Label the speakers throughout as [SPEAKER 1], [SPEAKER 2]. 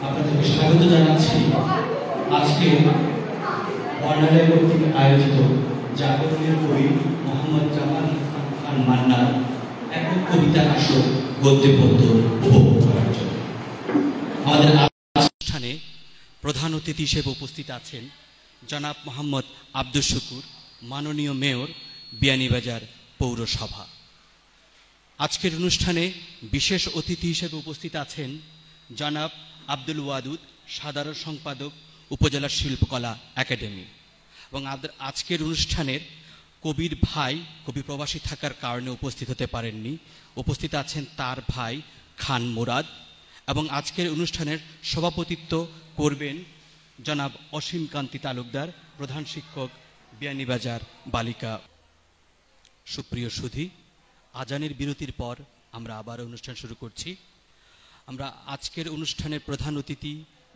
[SPEAKER 1] আপনাদেরকে স্বাগত জানাচ্ছি আজকে বর্ণালয় কর্তৃক আয়োজিত জাগরণের কবি মোহাম্মদ জামাল হাসান খান মান্নার একক কবিতা আসর গদ্যে পদ্য উপভোগ করার জন্য। আমাদের অনুষ্ঠানে প্রধান অতিথি হিসেবে উপস্থিত আছেন জনাব মোহাম্মদ আব্দুল শুকুর, মাননীয় মেয়র, বিয়ানীবাজার পৌরসভা। আজকের অনুষ্ঠানে বিশেষ অতিথি হিসেবে উপস্থিত আছেন জনাব আব্দুল ওয়াদুদ, সাধারণ সম্পাদক, উপজেলা শিল্পকলা একাডেমি। এবং আজকের অনুষ্ঠানের কবির ভাই কবি প্রবাসী থাকার কারণে উপস্থিত হতে পারেননি, উপস্থিত আছেন তার ভাই খান মুরাদ। এবং আজকের অনুষ্ঠানের সভাপতিত্ব করবেন জনাব অসীম কান্তি তালুকদার, প্রধান শিক্ষক, বিয়ানীবাজার বালিকা। সুপ্রিয় সুধী, আজানের বিরতির পর আমরা আবার অনুষ্ঠান শুরু করছি। আমরা আজকের অনুষ্ঠানের প্রধান অতিথি,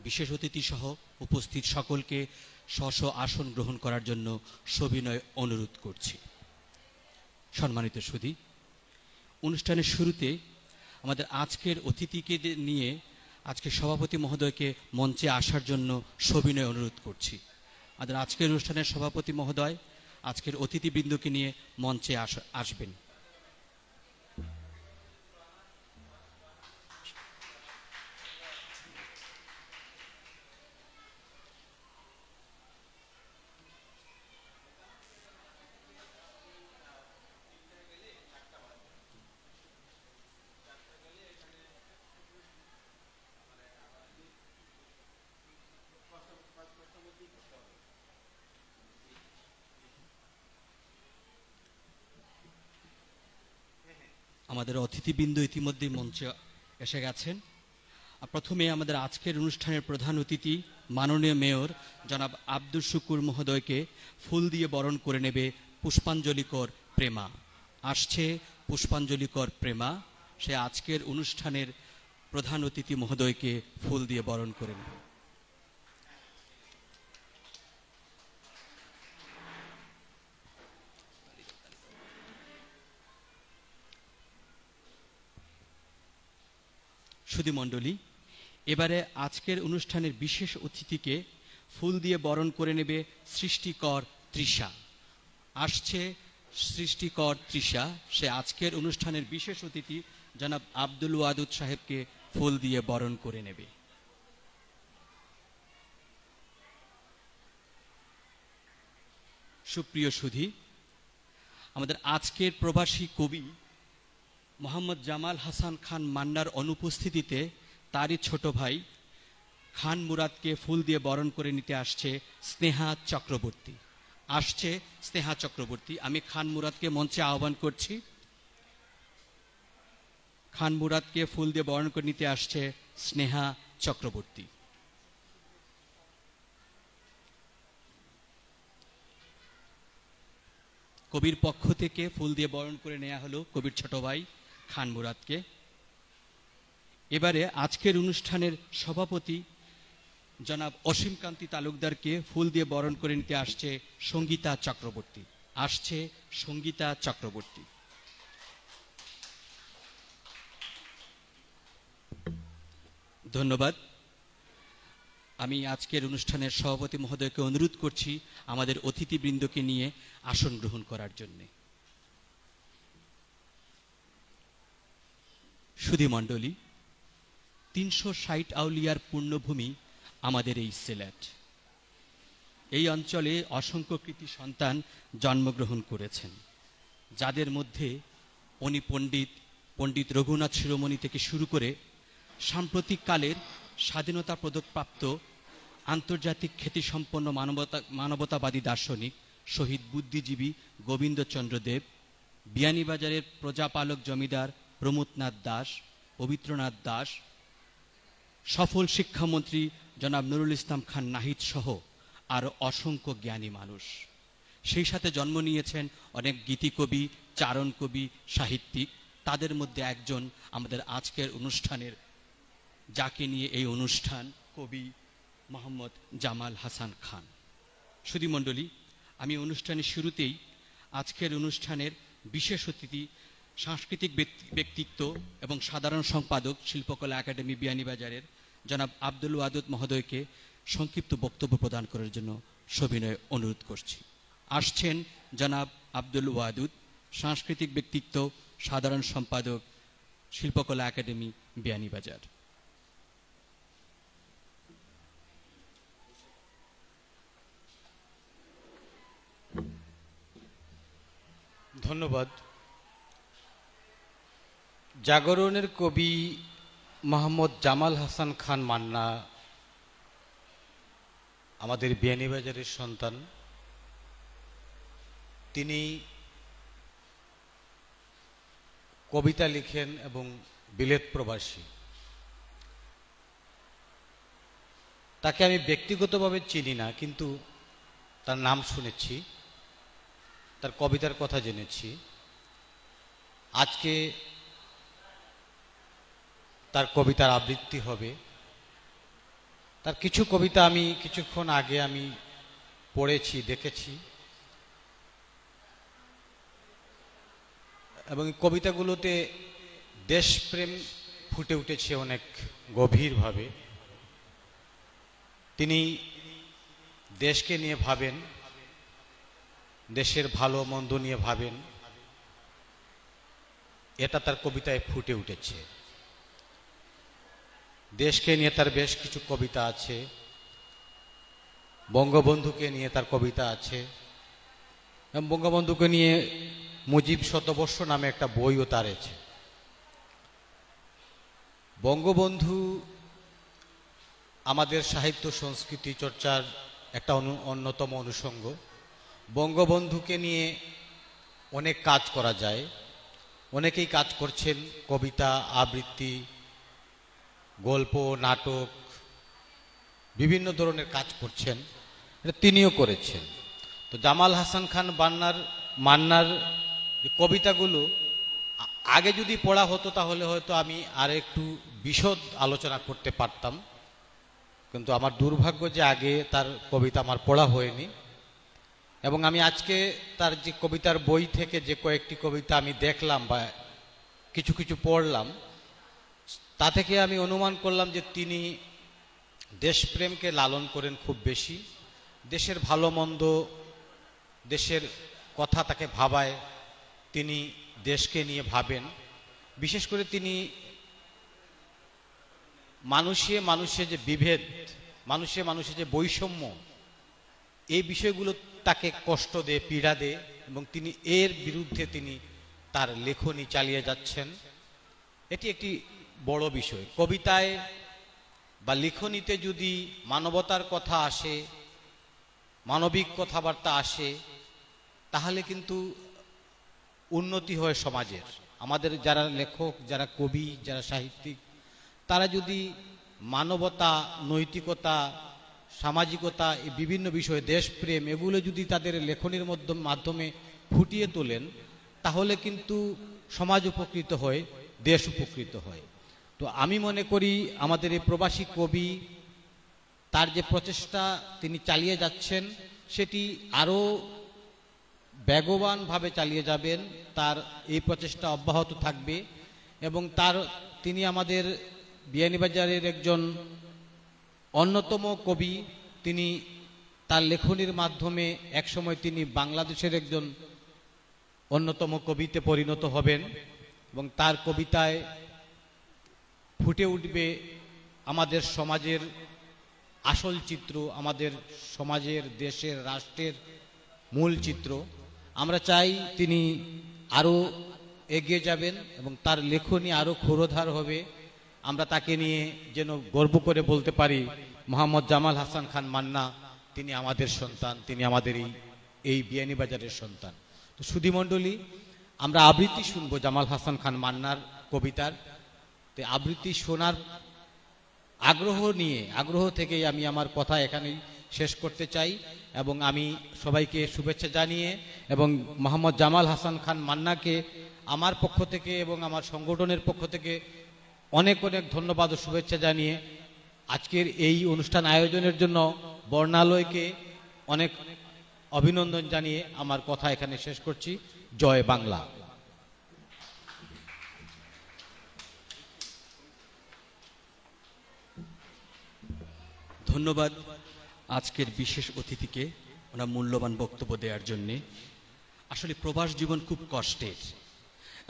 [SPEAKER 1] বিশেষ অতিথি সহ উপস্থিত সকলকে স্ব আসন গ্রহণ করার জন্য সবিনয় অনুরোধ করছি। সম্মানিত সুধী, অনুষ্ঠানের শুরুতে আমাদের আজকের অতিথিকে নিয়ে আজকে সভাপতি মহোদয়কে মঞ্চে আসার জন্য সবিনয় অনুরোধ করছি। আমাদের আজকের অনুষ্ঠানের সভাপতি মহোদয় আজকের অতিথিবৃন্দকে নিয়ে মঞ্চে আসবেন। আমাদের অতিথিবৃন্দ ইতিমধ্যে মঞ্চে এসে গেছেন। প্রথমে আমাদের আজকের অনুষ্ঠানের প্রধান অতিথি মাননীয় মেয়র জনাব আব্দুল শুকুর মহোদয়কে ফুল দিয়ে বরণ করে নেবে পুষ্পাঞ্জলিকর প্রেমা। আসছে পুষ্পাঞ্জলিকর প্রেমা, সে আজকের অনুষ্ঠানের প্রধান অতিথি মহোদয়কে ফুল দিয়ে বরণ করে নেবে। সুধী মণ্ডলী, এবারে আজকের অনুষ্ঠানের বিশেষ অতিথিকে ফুল দিয়ে বরণ করে নেবে সৃষ্টিকর তৃষা। আসছে সৃষ্টিকর তৃষা, সে আজকের অনুষ্ঠানের বিশেষ অতিথি জনাব আব্দুল ওয়াদুদ সাহেবকে ফুল দিয়ে বরণ করে নেবে। সুপ্রিয় সুধী, আমাদের আজকের প্রবাসী কবি মোহাম্মদ জামাল হাসান খান মান্নার অনুপস্থিতিতে তারই ছোট ভাই খান মুরাদকে ফুল দিয়ে বরণ করে নিতে আসছে স্নেহা চক্রবর্তী। আসছে স্নেহা চক্রবর্তী। আমি খান মুরাদকে মঞ্চে আহ্বান করছি। খান মুরাদকে ফুল দিয়ে বরণ করে নিতে আসছে স্নেহা চক্রবর্তী। কবির পক্ষ থেকে ফুল দিয়ে বরণ করে নেওয়া হলো কবির ছোট ভাই খান মুরাদকে। এবারে আজকের অনুষ্ঠানের সভাপতি জনাব অসীম কান্তি তালুকদারকে ফুল দিয়ে বরণ করে নিতে আসছে সঙ্গীতা চক্রবর্তী। আসছে সঙ্গীতা চক্রবর্তী। ধন্যবাদ। আমি আজকের অনুষ্ঠানের সভাপতি মহোদয়কে অনুরোধ করছি আমাদের অতিথিবৃন্দকে নিয়ে আসন গ্রহণ করার জন্য। সুধী মণ্ডলী, ৩৬০ আউলিয়ার পূর্ণভূমি আমাদের এই সিলেট। এই অঞ্চলে অসংখ্য কৃতি সন্তান জন্মগ্রহণ করেছেন, যাদের মধ্যে উনি পণ্ডিত রঘুনাথ শিরোমণি থেকে শুরু করে সাম্প্রতিক কালের স্বাধীনতা পদকপ্রাপ্ত আন্তর্জাতিক খ্যাতিসম্পন্ন মানবতাবাদী দার্শনিক শহীদ বুদ্ধিজীবী গোবিন্দচন্দ্র দেব, বিয়ানীবাজারের প্রজাপালক জমিদার প্রমোদনাথ দাস, পবিত্রনাথ দাস, সফল শিক্ষামন্ত্রী জনাব নুরুল ইসলাম খান নাহিদ সহ আরও অসংখ্য জ্ঞানী মানুষ। সেই সাথে জন্ম নিয়েছেন অনেক গীতিকবি, চারণ কবি, সাহিত্যিক। তাদের মধ্যে একজন আমাদের আজকের অনুষ্ঠানের, যাকে নিয়ে এই অনুষ্ঠান, কবি মোহাম্মদ জামাল হাসান খান। সুধী মণ্ডলী, আমি অনুষ্ঠানের শুরুতেই আজকের অনুষ্ঠানের বিশেষ অতিথি, সাংস্কৃতিক ব্যক্তিত্ব এবং সাধারণ সম্পাদক, শিল্পকলা একাডেমি বিয়ানীবাজারের জনাব আব্দুল ওয়াদুদ মহোদয়কে সংক্ষিপ্ত বক্তব্য প্রদান করার জন্য সবিনয়ে অনুরোধ করছি। আসছেন জনাব আব্দুল ওয়াদুদ, সাংস্কৃতিক ব্যক্তিত্ব, সাধারণ সম্পাদক, শিল্পকলা একাডেমি, বিয়ানীবাজার।
[SPEAKER 2] ধন্যবাদ। জাগরণের কবি মোহাম্মদ জামাল হাসান খান মান্না আমাদের বিয়ানীবাজারের সন্তান। তিনি কবিতা লিখেন এবং বিলেত প্রবাসী। তাকে আমি ব্যক্তিগতভাবে চিনি না, কিন্তু তার নাম শুনেছি, তার কবিতার কথা জেনেছি। আজকে তার কবিতার আবৃত্তি হবে। তার কিছু কবিতা আমি কিছুক্ষণ আগে পড়েছি, দেখেছি, এবং কবিতাগুলোতে দেশপ্রেম ফুটে উঠেছে অনেক গভীরভাবে। তিনি দেশকে নিয়ে ভাবেন, দেশের ভালো মন্দ নিয়ে ভাবেন, এটা তার কবিতায় ফুটে উঠেছে। দেশকে নিয়ে তার বেশ কিছু কবিতা আছে, বঙ্গবন্ধুকে নিয়ে তার কবিতা আছে, এবং বঙ্গবন্ধুকে নিয়ে মুজিব শতবর্ষ নামে একটা বইও তার আছে। বঙ্গবন্ধু আমাদের সাহিত্য সংস্কৃতি চর্চার একটা অন্যতম অনুষঙ্গ। বঙ্গবন্ধুকে নিয়ে অনেক কাজ করা যায়, অনেকেই কাজ করছেন, কবিতা, আবৃত্তি, গল্প, নাটক, বিভিন্ন ধরনের কাজ করছেন, এটা তিনিও করেছেন। তো জামাল হাসান খান মান্নার কবিতাগুলো আগে যদি পড়া হতো তাহলে হয়তো আমি আর একটু বিশদ আলোচনা করতে পারতাম, কিন্তু আমার দুর্ভাগ্য যে আগে তার কবিতা আমার পড়া হয়নি। এবং আমি আজকে তার যে কবিতার বই থেকে যে কয়েকটি কবিতা আমি দেখলাম বা কিছু কিছু পড়লাম, তা থেকে আমি অনুমান করলাম যে তিনি দেশপ্রেমকে লালন করেন খুব বেশি। দেশের ভালো মন্দ, দেশের কথা তাকে ভাবায়, তিনি দেশকে নিয়ে ভাবেন। বিশেষ করে তিনি মানুষে যে বিভেদ, মানুষে যে বৈষম্য, এই বিষয়গুলো তাকে কষ্ট দেয়, পীড়া দেয়, এবং তিনি এর বিরুদ্ধে তিনি তার লেখনী চালিয়ে যাচ্ছেন। এটি একটি বড় বিষয়। কবিতায় বা লিখনীতে যদি মানবতার কথা আসে, মানবিক কথাবার্তা আসে, তাহলে কিন্তু উন্নতি হয় সমাজের। আমাদের যারা লেখক, যারা কবি, যারা সাহিত্যিক, তারা যদি মানবতা, নৈতিকতা, সামাজিকতা, এই বিভিন্ন বিষয়, দেশপ্রেম, এগুলো যদি তাদের লেখনীর মাধ্যমে ফুটিয়ে তোলেন, তাহলে কিন্তু সমাজ উপকৃত হয়, দেশ উপকৃত হয়। তো আমি মনে করি আমাদের এই প্রবাসী কবি, তার যে প্রচেষ্টা তিনি চালিয়ে যাচ্ছেন, সেটি আরও বেগবানভাবে চালিয়ে যাবেন। তার এই প্রচেষ্টা অব্যাহত থাকবে, এবং তিনি আমাদের বিয়ানীবাজারের একজন অন্যতম কবি। তিনি তার লেখনীর মাধ্যমে একসময় তিনি বাংলাদেশের একজন অন্যতম কবিতে পরিণত হবেন, এবং তার কবিতায় ফুটে উঠবে আমাদের সমাজের আসল চিত্র, আমাদের সমাজের, দেশের, রাষ্ট্রের মূল চিত্র। আমরা চাই তিনি আরও এগিয়ে যাবেন এবং তার লেখনী আরও ক্ষুরোধার হবে। আমরা তাকে নিয়ে যেন গর্ব করে বলতে পারি, মোহাম্মদ জামাল হাসান খান মান্না, তিনি আমাদের সন্তান, তিনি আমাদের এই বিয়ানীবাজারের সন্তান। তো সুধীমণ্ডলী, আমরা আবৃত্তি শুনবো জামাল হাসান খান মান্নার কবিতার। তো আবৃত্তি শোনার আগ্রহ থেকেই আমি আমার কথা এখানেই শেষ করতে চাই, এবং আমি সবাইকে শুভেচ্ছা জানিয়ে এবং মোহাম্মদ জামাল হাসান খান মান্নাকে আমার পক্ষ থেকে এবং আমার সংগঠনের পক্ষ থেকে অনেক অনেক ধন্যবাদ ও শুভেচ্ছা জানিয়ে আজকের এই অনুষ্ঠান আয়োজনের জন্য বর্ণালয়কে অনেক অভিনন্দন জানিয়ে আমার কথা এখানে শেষ করছি। জয় বাংলা।
[SPEAKER 1] ধন্যবাদ আজকের বিশেষ অতিথিকে ওনার মূল্যবান বক্তব্য দেওয়ার জন্যে। আসলে প্রবাস জীবন খুব কষ্টের,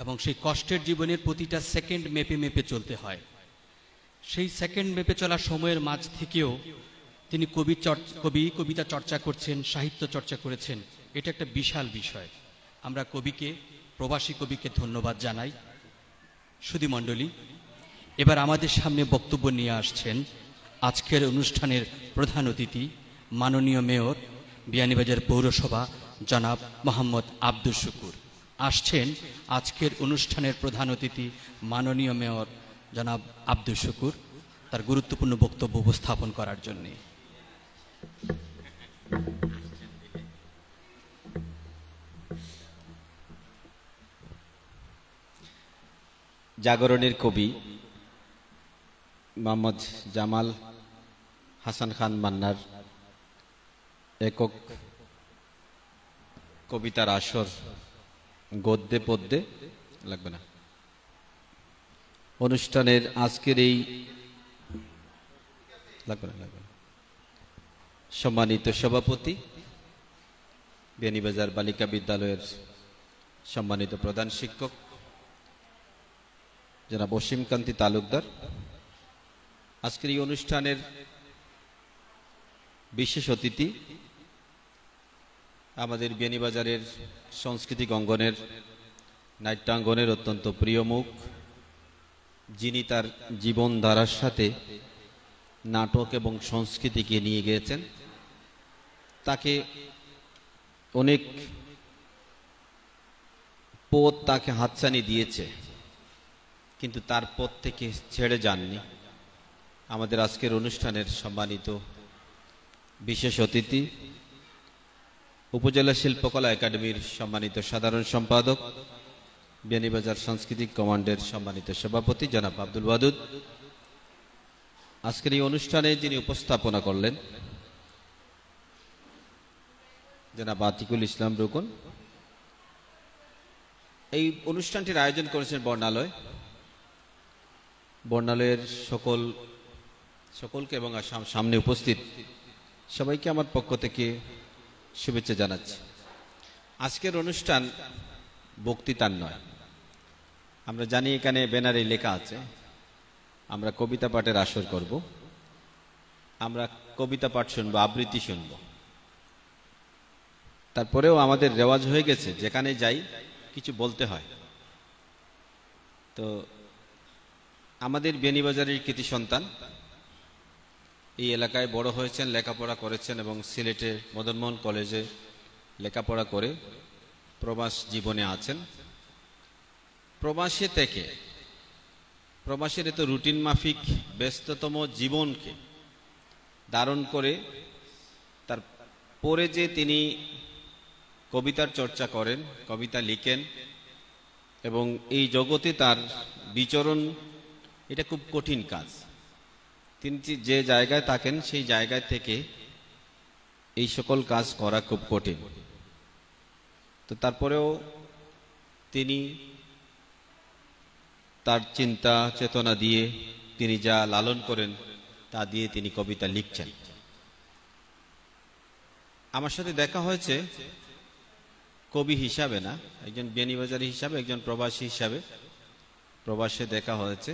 [SPEAKER 1] এবং সেই কষ্টের জীবনের প্রতিটা সেকেন্ড মেপে মেপে চলতে হয়। সেই সেকেন্ড মেপে চলার সময়ের মাঝ থেকেও তিনি কবিতা চর্চা করছেন, সাহিত্য চর্চা করেছেন। এটা একটা বিশাল বিষয়। আমরা প্রবাসী কবিকে ধন্যবাদ জানাই। সুধী মণ্ডলী, এবার আমাদের সামনে বক্তব্য নিয়ে আসছেন আজকের অনুষ্ঠানের প্রধান অতিথি, মাননীয় মেয়র, বিয়ানীবাজার পৌরসভা জনাব মোহাম্মদ আব্দুস শুকুর। আসছেন আজকের অনুষ্ঠানের প্রধান অতিথি মাননীয় মেয়র জনাব আব্দুস শুকুর তার গুরুত্বপূর্ণ বক্তব্য উপস্থাপন করার জন্যে।
[SPEAKER 3] জাগরণের কবি মোহাম্মদ জামাল হাসান খান মান্নার একক কবিতার আসর গদ্যে পদ্যে লাগবে না অনুষ্ঠানের আজকের এই লাগবে না সম্মানিত সভাপতি, বিয়ানীবাজার বালিকা বিদ্যালয়ের সম্মানিত প্রধান শিক্ষক জনাব অসীম কান্তি তালুকদার, আজকের এই অনুষ্ঠানের বিশেষ অতিথি, আমাদের বিয়ানীবাজারের সাংস্কৃতিক অঙ্গনের, নাট্যাঙ্গনের অত্যন্ত প্রিয় মুখ, যিনি তার জীবনধারার সাথে নাটক এবং সংস্কৃতিকে নিয়ে গিয়েছেন। তাকে অনেক পথ তাকে হাতছানি দিয়েছে, কিন্তু তার পথ থেকে ছেড়ে যাননি। আমাদের আজকের অনুষ্ঠানের সম্মানিত বিশেষ অতিথি, উপজেলা শিল্পকলা একাডেমির সম্মানিত সাধারণ সম্পাদক, বিয়ানীবাজার সাংস্কৃতিক কমান্ডের সম্মানিত সভাপতি জনাব আব্দুল ওয়াদুদ, আজকের এই অনুষ্ঠানে যিনি উপস্থাপনা করলেন জনাব আতিকুল ইসলাম রুকন। এই অনুষ্ঠানটির আয়োজন করেছেন বর্ণালয়ের সকলকে এবং সামনে উপস্থিত সবাইকে আমার পক্ষ থেকে শুভেচ্ছা জানাচ্ছি। আজকের অনুষ্ঠান বক্তৃতার নয়। আমরা জানি এখানে ব্যানারে লেখা আছে আমরা কবিতা পাঠের আসর করব, আমরা কবিতা পাঠ শুনবো, আবৃত্তি শুনব। তারপরেও আমাদের রেওয়াজ হয়ে গেছে যেখানে যাই কিছু বলতে হয়। তো আমাদের বিয়ানীবাজারের কৃতি সন্তান, এই এলাকায় বড় হয়েছেন, লেখাপড়া করেছেন এবং সিলেটের মদনমোহন কলেজে লেখাপড়া করে প্রবাস জীবনে আছেন। প্রবাসে থেকে প্রবাসের এত রুটিন মাফিক ব্যস্ততম জীবনকে ধারণ করে তার পরে যে তিনি কবিতার চর্চা করেন, কবিতা লিখেন এবং এই জগতে তার বিচরণ, এটা খুব কঠিন কাজ। তিনি যে জায়গায় থাকেন সেই জায়গায় থেকে এই সকল কাজ করা খুব কঠিন। তো তারপরেও তিনি তার চিন্তা চেতনা দিয়ে তিনি যা লালন করেন তা দিয়ে তিনি কবিতা লিখছেন। আমার সাথে দেখা হয়েছে কবি হিসাবে না, একজন বিয়ানীবাজারি হিসাবে, একজন প্রবাসী হিসাবে প্রবাসে দেখা হয়েছে।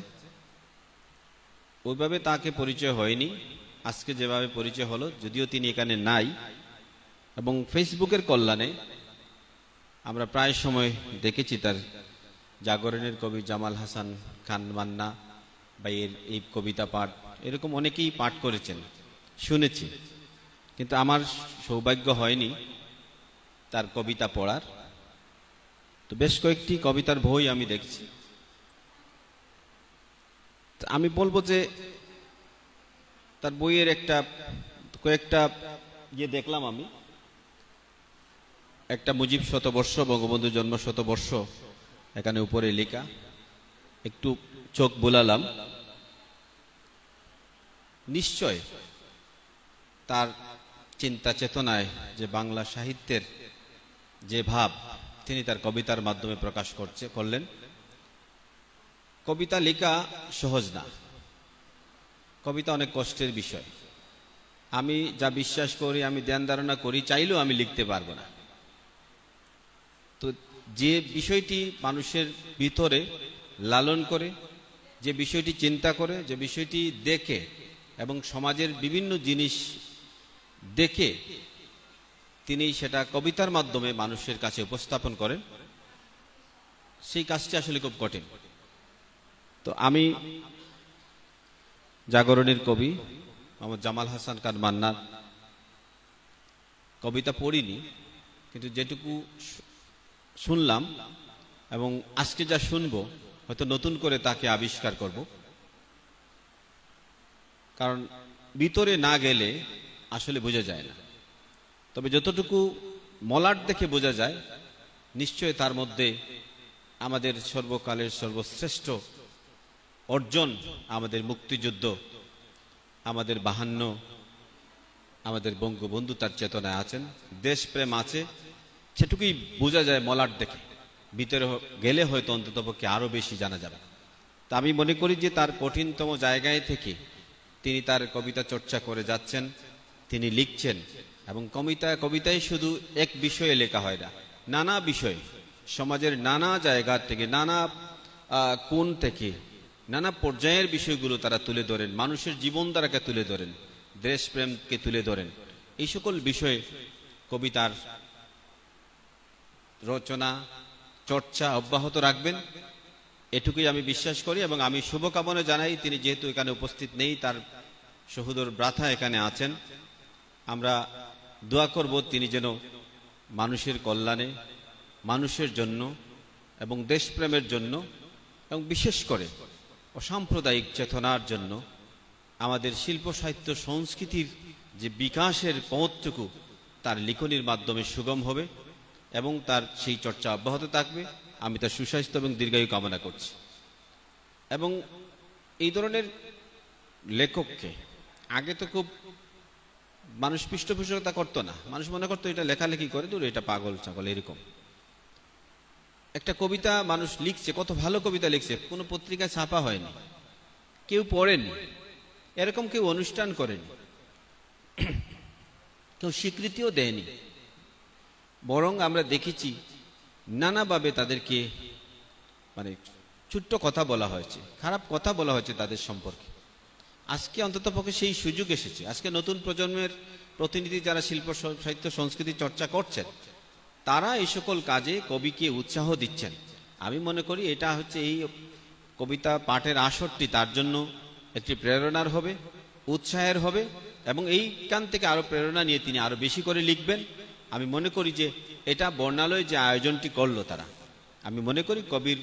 [SPEAKER 3] ওইভাবে তাকে পরিচয় হয়নি, আজকে যেভাবে পরিচয় হলো, যদিও তিনি এখানে নাই। এবং ফেসবুকের কল্যাণে আমরা প্রায় সময় দেখেছি তার জাগরণের কবি জামাল হাসান খান মান্না ভাইয়ের এই কবিতা পাঠ, এরকম অনেকেই পাঠ করেছেন, শুনেছি, কিন্তু আমার সৌভাগ্য হয়নি তার কবিতা পড়ার। তো বেশ কয়েকটি কবিতার বই আমি দেখছি। আমি বলবো যে তার বইয়ের কয়েকটা দেখলাম আমি, একটা মুজিব শতবর্ষ, বঙ্গবন্ধু জন্ম শতবর্ষ এখানে উপরে লেখা, একটু চোখ বুলালাম। নিশ্চয় তার চিন্তা চেতনায় যে বাংলা সাহিত্যের যে ভাব তিনি তার কবিতার মাধ্যমে প্রকাশ করলেন। কবিতা লেখা সহজ না, কবিতা অনেক কষ্টের বিষয়। আমি যা বিশ্বাস করি, আমি ধ্যান ধারণা করি, চাইলেও আমি লিখতে পারবো না। তো যে বিষয়টি মানুষের ভিতরে লালন করে, যে বিষয়টি চিন্তা করে, যে বিষয়টি দেখে এবং সমাজের বিভিন্ন জিনিস দেখে তিনি সেটা কবিতার মাধ্যমে মানুষের কাছে উপস্থাপন করেন, সেই কাজটি আসলে খুব কঠিন। তো আমি জাগরণের কবি মোহাম্মদ জামাল হাসান খান মান্নার কবিতা পড়িনি, কিন্তু যেটুকু শুনলাম এবং আজকে যা শুনবো হয়তো নতুন করে তাকে আবিষ্কার করব, কারণ ভিতরে না গেলে আসলে বোঝা যায় না। তবে যতটুকু মলাট দেখে বোঝা যায়, নিশ্চয় তার মধ্যে আমাদের সর্বকালের সর্বশ্রেষ্ঠ অর্জন, আমাদের মুক্তিযুদ্ধ, আমাদের 52, আমাদের বঙ্গবন্ধু তার চেতনায় আছেন, দেশপ্রেম আছে, সেটুকুই বোঝা যায় মলাট দেখে। ভিতরে গেলে হয়তো অন্ততপক্ষে আরো বেশি জানা যাবে। তা আমি মনে করি যে তার কঠিনতম জায়গায় থেকে তিনি তার কবিতা চর্চা করে যাচ্ছেন, তিনি লিখছেন, এবং কবিতায় শুধু এক বিষয়ে লেখা হয় না, নানা বিষয়, সমাজের নানা জায়গা থেকে, নানা কোণ থেকে, নানা পর্যায়ের বিষয়গুলো তারা তুলে ধরেন, মানুষের জীবনধারাকে তুলে ধরেন, দেশপ্রেমকে তুলে ধরেন। এই সকল বিষয়ে কবিতার রচনা চর্চা অব্যাহত রাখবেন, এটুকুই আমি বিশ্বাস করি। এবং আমি শুভকামনা জানাই, তিনি যেহেতু এখানে উপস্থিত নেই, তার সহোদর ব্রাথা এখানে আছেন, আমরা দোয়া করব তিনি যেন মানুষের কল্যাণে, মানুষের জন্য এবং দেশপ্রেমের জন্য এবং বিশেষ করে অসাম্প্রদায়িক চেতনার জন্য আমাদের শিল্প সাহিত্য সংস্কৃতির যে বিকাশের পথটুকু তার লিখনির মাধ্যমে সুগম হবে এবং তার সেই চর্চা অব্যাহত থাকবে। আমি তার সুস্বাস্থ্য এবং দীর্ঘায়ু কামনা করছি। এবং এই ধরনের লেখককে আগে তো খুব মানুষ পৃষ্ঠপোষকতা করতো না, মানুষ মনে করতো এটা লেখালেখি করে, দূর এটা পাগল ছাগল এরকম। একটা কবিতা মানুষ লিখছে, কত ভালো কবিতা লিখছে, কোনো পত্রিকায় ছাপা হয়নি, কেউ পড়েনি, এরকম কেউ অনুষ্ঠান করেনি, কেউ স্বীকৃতিও দেয়নি, বরং আমরা দেখেছি নানাভাবে তাদেরকে মানে ছোট্ট কথা বলা হয়েছে, খারাপ কথা বলা হয়েছে তাদের সম্পর্কে। আজকে অন্ততপক্ষে সেই সুযোগ এসেছে, আজকে নতুন প্রজন্মের প্রতিনিধি যারা শিল্প সাহিত্য সংস্কৃতি চর্চা করছেন, তারা এই সকল কাজে কবিকে উৎসাহ দিচ্ছেন। আমি মনে করি এটা হচ্ছে এই কবিতা পাঠের আসরটি তার জন্য একটি প্রেরণার হবে, উৎসাহের হবে, এবং এইখান থেকে আরো প্রেরণা নিয়ে তিনি আরো বেশি করে লিখবেন। আমি মনে করি যে এটা বর্ণালয় যে আয়োজনটি করলো তারা, আমি মনে করি কবির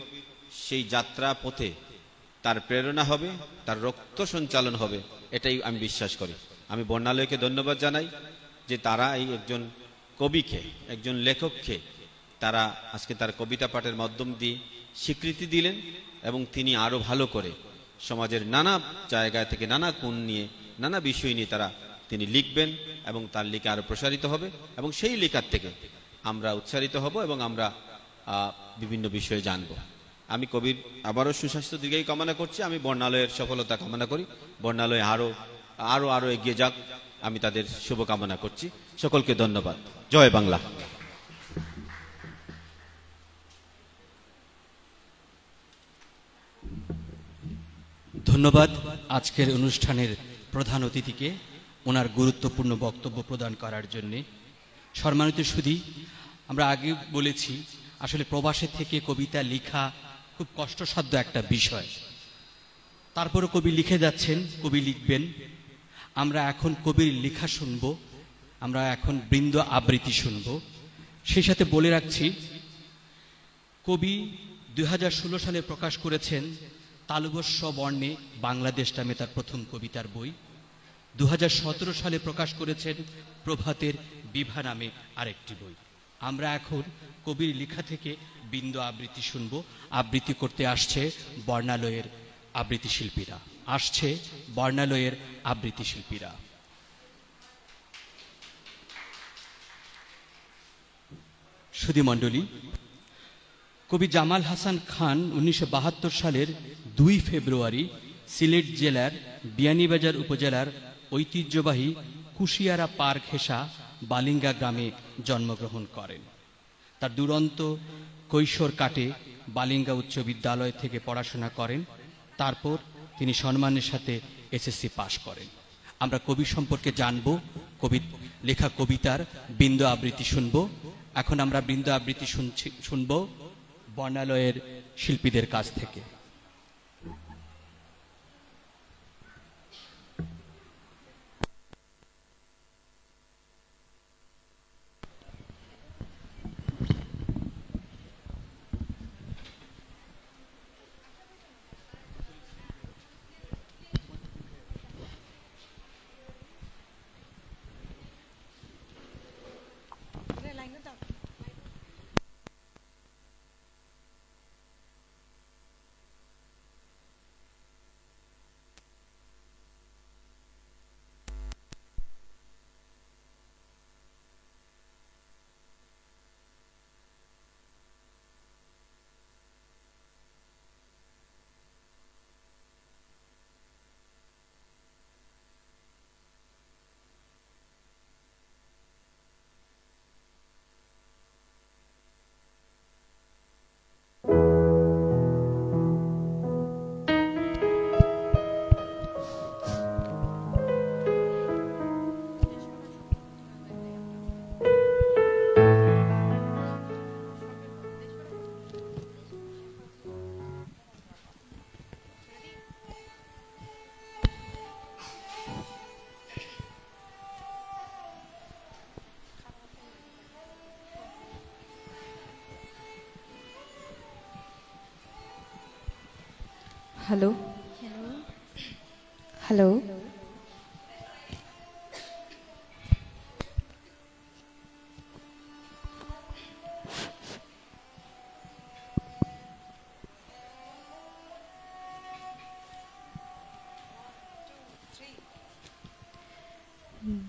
[SPEAKER 3] সেই যাত্রা পথে তার প্রেরণা হবে, তার রক্ত সঞ্চালন হবে, এটাই আমি বিশ্বাস করি। আমি বর্ণালয়কে ধন্যবাদ জানাই যে তারা এই একজন কবিকে, একজন লেখককে তারা আজকে তার কবিতা পাঠের মাধ্যম দিয়ে স্বীকৃতি দিলেন, এবং তিনি আরো ভালো করে সমাজের নানা জায়গা থেকে, নানা কোণ নিয়ে, নানা বিষয় নিয়ে তিনি লিখবেন, এবং তার লেখা আরো প্রসারিত হবে, এবং সেই লেখার থেকে আমরা উৎসাহিত হব এবং আমরা বিভিন্ন বিষয়ে জানব। আমি কবির আবারও সুস্বাস্থ্য দীর্ঘায়ু কামনা করছি। আমি বর্ণালয়ের সফলতা কামনা করি, বর্ণালয় আরো আরো আরো এগিয়ে যাক, আমি তাদের শুভকামনা করছি। সকলকে ধন্যবাদ। জয় বাংলা।
[SPEAKER 1] ধন্যবাদ আজকের অনুষ্ঠানের প্রধান অতিথিকে ওনার গুরুত্বপূর্ণ বক্তব্য প্রদান করার জন্য। সম্মানিত সুধী, আমরা আগে বলেছি আসলে প্রবাসে থেকে কবিতা লেখা খুব কষ্টসাধ্য একটা বিষয়। তারপরে কবি লিখে যাচ্ছেন, কবি লিখবেন। আমরা এখন কবির লেখা শুনব, আমরা এখন বৃন্দ আবৃত্তি শুনব। সেই সাথে বলে রাখছি, কবি 2016 সালে প্রকাশ করেছেন তালবস্য বর্ণে বাংলাদেশ নামে তার প্রথম কবিতার বই। 2017 সালে প্রকাশ করেছেন প্রভাতের বিভা নামে আরেকটি বই। আমরা এখন কবির লেখা থেকে বৃন্দ আবৃত্তি শুনব। আবৃত্তি করতে আসছে বর্ণালয়ের আবৃত্তি শিল্পীরা, আসছে বর্ণালয়ের আবৃত্তি শিল্পীরা। সুধী মণ্ডলী, কবি জামাল হাসান খান 1972 সালের 2 ফেব্রুয়ারি সিলেট জেলার বিয়ানীবাজার উপজেলার ঐতিহ্যবাহী কুশিয়ারা পার ঘেঁষা বালিঙ্গা গ্রামে জন্মগ্রহণ করেন। তার দুরন্ত কৈশোর কাটে বালিঙ্গা উচ্চ বিদ্যালয় থেকে পড়াশোনা করেন। তারপর তিনি সম্মানের সাথে এসএসসি পাশ করেন। আমরা কবি সম্পর্কে জানব, কবি লেখা কবিতার বৃন্দ আবৃত্তি শুনব। এখন আমরা বৃন্দ আবৃত্তি শুনব বর্ণালয়ের শিল্পীদের কাছ থেকে।
[SPEAKER 4] হ্যালো হ্যালো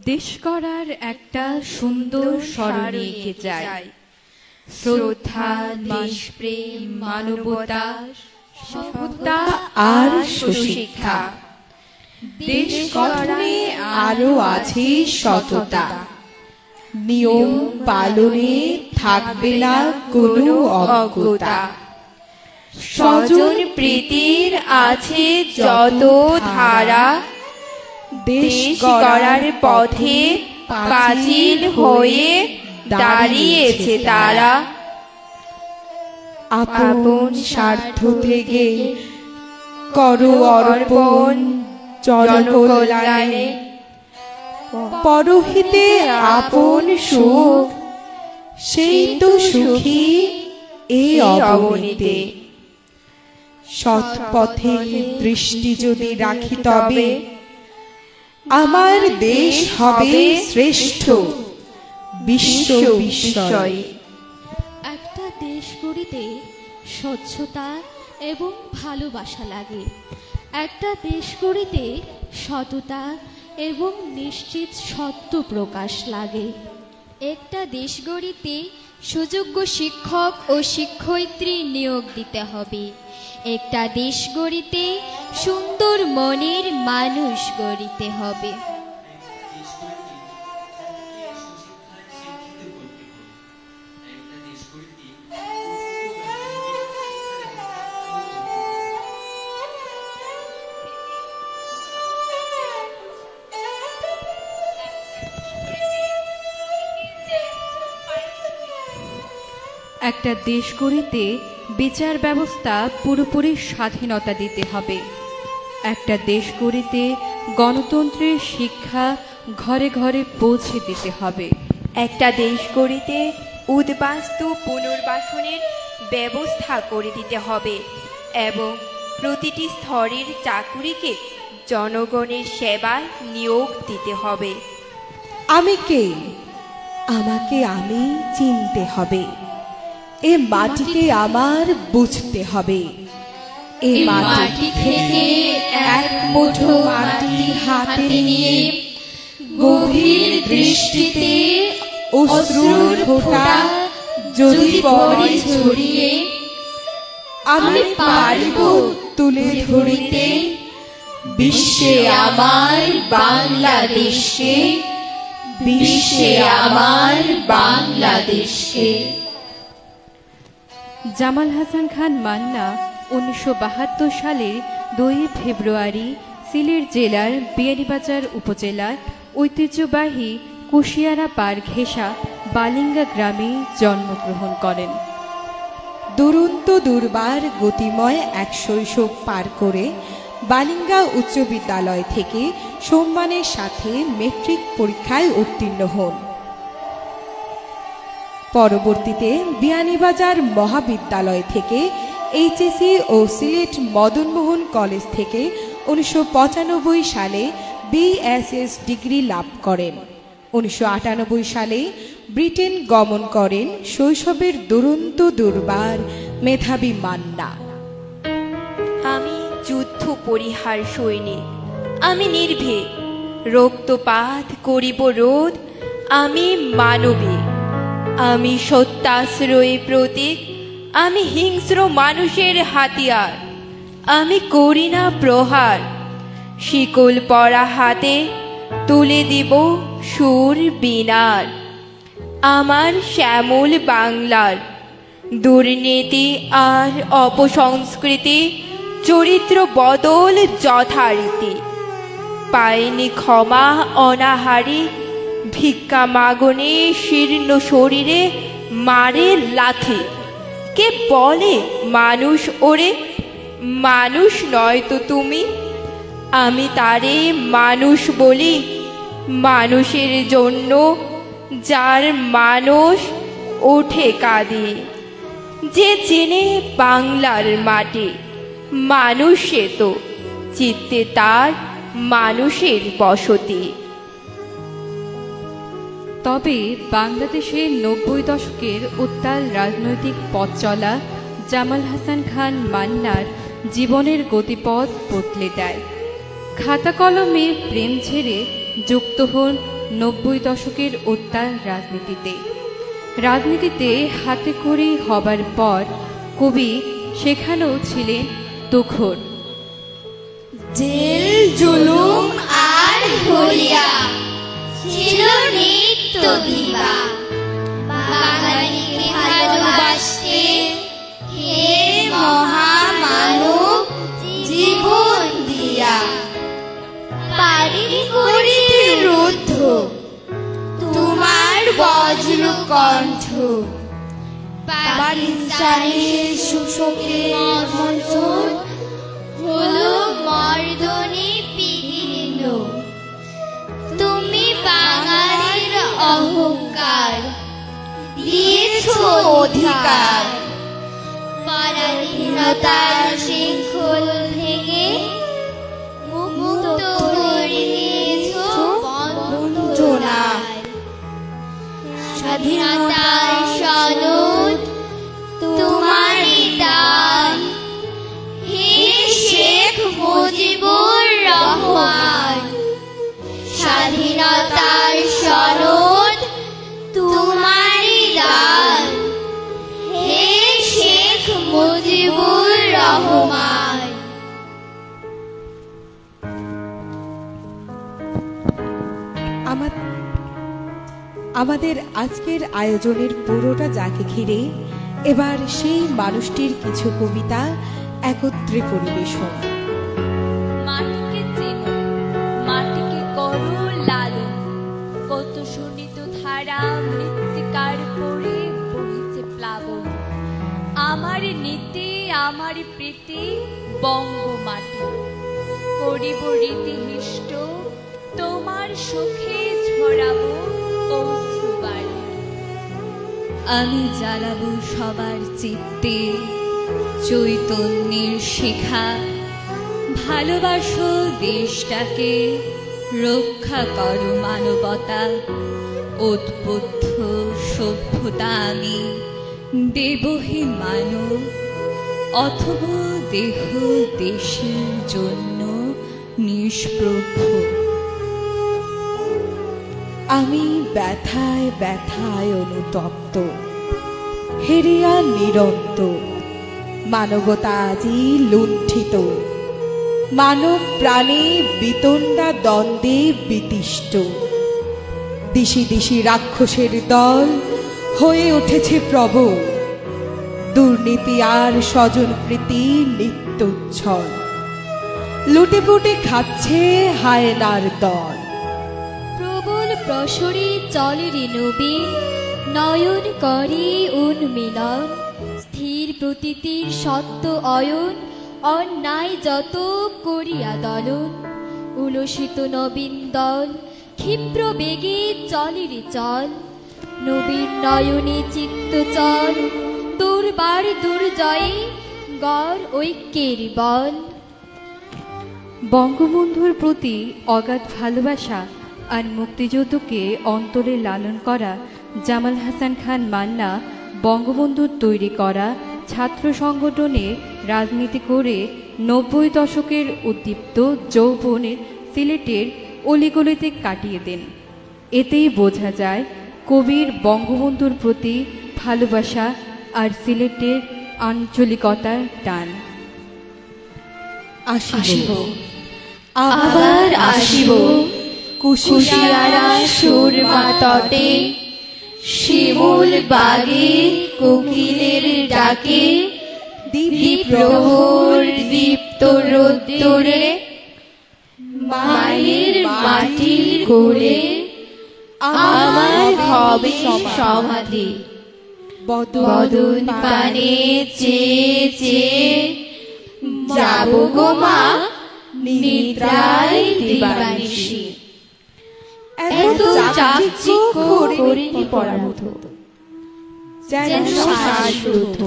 [SPEAKER 4] দেশ গড়ার একটা সুন্দর স্মরণে এঁকে যায় শ্রদ্ধা, দেশপ্রেম, মানবতা, সভ্যতা আর সুশিক্ষা। দেশ গঠনে আরো আছে সততা, নিয়ম পালনে থাকবে না কোনো অজ্ঞতা। স্বজন প্রীতির আছে যত ধারা, দেশ গড়ার পথে পাঁচিল হয়ে দাঁড়িয়েছে তারা। আপন স্বার্থ থেকে করো অর্পণ জনকল্যাণে, পরহিতে আপন সুখ সেই তো সুখী এই অবনীতে। সৎ পথে দৃষ্টি যদি রাখি তবে আমার দেশ হবে শ্রেষ্ঠ বিশ্ব বিস্ময়।
[SPEAKER 5] একটা দেশ গড়িতে স্বচ্ছতা এবং ভালোবাসা লাগে। একটা দেশ গড়িতে সততা এবং নিশ্চিত সত্য প্রকাশ লাগে।
[SPEAKER 6] একটা দেশ গড়িতে সুযোগ্য শিক্ষক ও শিক্ষয়িত্রী নিয়োগ দিতে হবে। একটা দেশ গড়িতে সুন্দর মনের মানুষ গড়িতে হবে।
[SPEAKER 4] একটা দেশ গড়িতে বিচার ব্যবস্থা পুরোপুরি স্বাধীনতা দিতে হবে। একটা দেশ গড়িতে গণতন্ত্রের শিক্ষা ঘরে ঘরে পৌঁছে দিতে হবে।
[SPEAKER 7] একটা দেশ গড়িতে উদ্বাস্তু পুনর্বাসনের ব্যবস্থা করে দিতে হবে এবং প্রতিটি স্তরের চাকুরিকে জনগণের সেবায় নিয়োগ দিতে হবে।
[SPEAKER 4] আমি কে? আমাকে আমি চিনতে হবে। এ মাটিকে আমার বুঝতে হবে। এ মাটি থেকে এক মুঠো মাটি হাতে নিয়ে গভীর দৃষ্টিতে অশ্রুর ফোঁটা যদি পড়ে ছড়িয়ে আমি পারব তুলে ধরিতে বিশ্বে আমার বাংলাদেশকে
[SPEAKER 5] বিশ্বে আমার বাংলাদেশকে।
[SPEAKER 8] জামাল হাসান খান মান্না 1972 সালের 2 ফেব্রুয়ারি সিলেট জেলার বিয়ানীবাজার উপজেলার ঐতিহ্যবাহী কুশিয়ারা পার ঘেঁষা বালিঙ্গা গ্রামে জন্মগ্রহণ করেন।
[SPEAKER 4] দুরন্ত দুর্বার গতিময় এক শৈশব পার করে বালিঙ্গা উচ্চ বিদ্যালয় থেকে সম্মানের সাথে মেট্রিক পরীক্ষায় উত্তীর্ণ হন। পরবর্তীতে বিয়ানীবাজার মহাবিদ্যালয় থেকে এইচএসসি ও সিলেট মদনমোহন কলেজ থেকে 1995 সালে বিএসএস ডিগ্রি লাভ করেন। 1998 সালে ব্রিটেন গমন করেন শৈশবের দুরন্ত দুর্বার মেধাবী মান্না।
[SPEAKER 7] আমি যুদ্ধ পরিহার সৈনিক, আমি নির্ভীক, রক্তপাত করিব রোধ, আমি মানবিক, আমি সত্যাশ্রয়ী প্রতীক, আমি হিংস্র মানুষের হাতিয়ার, আমি করি না প্রহার, শিকল পরা হাতে তুলে দিব সুর বীণার। আমার শ্যামল বাংলার দুর্নীতি আর অপসংস্কৃতি, চরিত্র বদল যথারীতি, পায়নি ক্ষমা অনাহারি, ভিক্ষা মাগনে শীর্ণ শরীরে মারে লাথি। কে বলে মানুষ ওরে, মানুষ নয় তো তুমি, আমি তারে মানুষ বলি। মানুষের জন্য যার মানুষ ওঠে কাঁদে, যে চেনে বাংলার মাটি, মানুষে তো চিত্তে তার মানুষের বসতি।
[SPEAKER 8] তবে বাংলাদেশের 90 দশকের উত্তাল রাজনৈতিক পথ চলা জামাল হাসান খান মান্নার জীবনের গতিপথ বদলে দেয়। খাতা কলমে প্রেম ছেড়ে যুক্ত হন 90 দশকের উত্তাল রাজনীতিতে। রাজনীতিতে হাতে খড়ি হবার পর কবি সেখানেও ছিলেন তুখোড়।
[SPEAKER 5] জেল জুলুম আর হলিয়া ছিল নিত্য দিবা, বাঙালিকে ভালোবাসতে হে মহামানব জীবন দিয়া, পারিনি করিতে রুদ্ধ তোমার বজ্র কণ্ঠ, পাকিস্তানের শোষকের মঞ্চন হলো মর্দনে বিদীর্ণ। তুমি বাঙালির অহংকার দিয়েছ অধিকার, পরাধীনতার শৃঙ্খল ভেঙে মুক্ত করে দিয়েছ বঞ্চনায়। স্বাধীনতার সনদ তোমারই দান, হে শেখ মুজিবুর রহমান। স্বাধীনতার সনদ তোমারই দান, হে শেখ মুজিবুর রহমান।
[SPEAKER 4] আমাদের আজকের আয়োজনের পুরোটা যাকে ঘিরে এবার সেই মানুষটির কিছু কবিতা একত্রে পরিবেশন।
[SPEAKER 9] মাটিকে চেনো, মাটিকে করো লালন, কত শোণিত ধারা মৃত্তিকার পরে বহিছে প্লাবন। আমার নীতি আমার প্রীতি বঙ্গমাটি, করিব রীতিহিষ্ট তোমার সুখে ঝরাবো অশ্রুবাণী। আমি জ্বালাবো সবার চিত্তে চৈতন্যের শিখা, ভালোবাসো দেশটাকে, রক্ষা করো মানবতা। উদ্বুদ্ধ সভ্যতা আমি দেব হে মানব, অথবা দেহ দেশের জন্য নিষ্প্রভ।
[SPEAKER 4] আমি ব্যথায় ব্যথায় অনুতপ্ত, হেরিয়া নিরন্ত, মানবতা আজি লুণ্ঠিত, মানব প্রাণে বিতণ্ডা দ্বন্দ্বে বিতিষ্ঠ। দিশি দিশি রাক্ষসের দল হয়ে উঠেছে প্রবল, দুর্নীতি আর স্বজন প্রীতি নিত্যুচ্ছল, লুটে পুটে খাচ্ছে হায়নার দল।
[SPEAKER 6] প্রবল প্রসরে চলেরি নবীন, নয়ন করে উন্মিলন, স্থির প্রতীতির সত্য অয়ন, অন্যায় যত করিয়া দলন। উলসিত নবীন দল ক্ষিপ্র বেগে চলেরি চল, নবীন নয়নে চিত্ত চল, দুর্বার দুর্জয়ে গড় ঐক্যের বল।
[SPEAKER 8] বঙ্গবন্ধুর প্রতি অগাধ ভালোবাসা আর মুক্তিযুদ্ধকে অন্তরে লালন করা জামাল হাসান খান মান্না বঙ্গবন্ধুর তৈরি করা ছাত্র সংগঠনে রাজনীতি করে ৯০ দশকের উদ্দীপ্ত যৌবনের সিলেটের অলিগলিতে কাটিয়ে দেন। এতেই বোঝা যায় কবির বঙ্গবন্ধুর প্রতি ভালোবাসা আর সিলেটের আঞ্চলিকতার টান।
[SPEAKER 4] আসিব
[SPEAKER 7] আবার আসিব কুশিয়ারা সুরমা তটে, শিমুল বাগে কোকিলের ডাকে, দ্বীপ্রহর দীপ্ত রোদ্দুরে, মায়ের মাটির কোলে আমার হবে সমাধি। বদন পানে চেয়ে চেয়ে যাব গো মা নিদ্রায় দিবানিশি। এত চাকচিক্য করিনি পরামত, যেন শ্বাসরুদ্ধ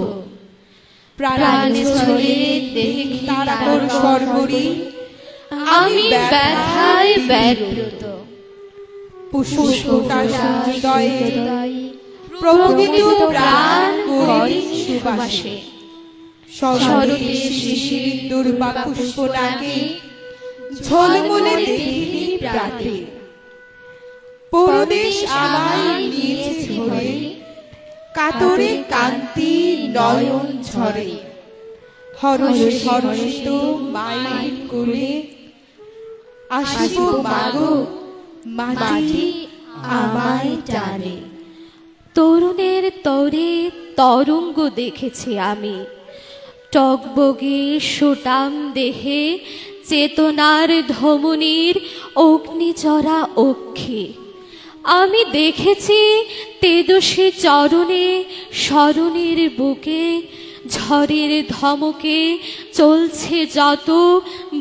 [SPEAKER 7] প্রাণে ছলে দেখি তারার স্বর্গরি, আমি ব্যথায় ব্যাপৃত।
[SPEAKER 4] পুষ্পটা সূর্যোদয়ে প্রভূত প্রাণ করি সুবাসে, শরতে শিশির দুর্বা পুষ্পটাকে ঝলমলে দেখি প্রাতে। পরদেশ আমায় নিয়েছে ধরে, কাতরে কান্তি নয়ন ঝরে, হরষে হর্ষিত মায়ের কোলে আসিব মাগো মাটি আমায় টানে।
[SPEAKER 10] তরুণের তরে তরঙ্গ দেখেছি আমি, টকবগে সুটাম দেহে চেতনার ধমনীর অগ্নিচরা অক্ষে। আমি দেখেছি তেজস্বী চরণে স্মরণের বুকে, ঝড়ের ধমকে চলছে যত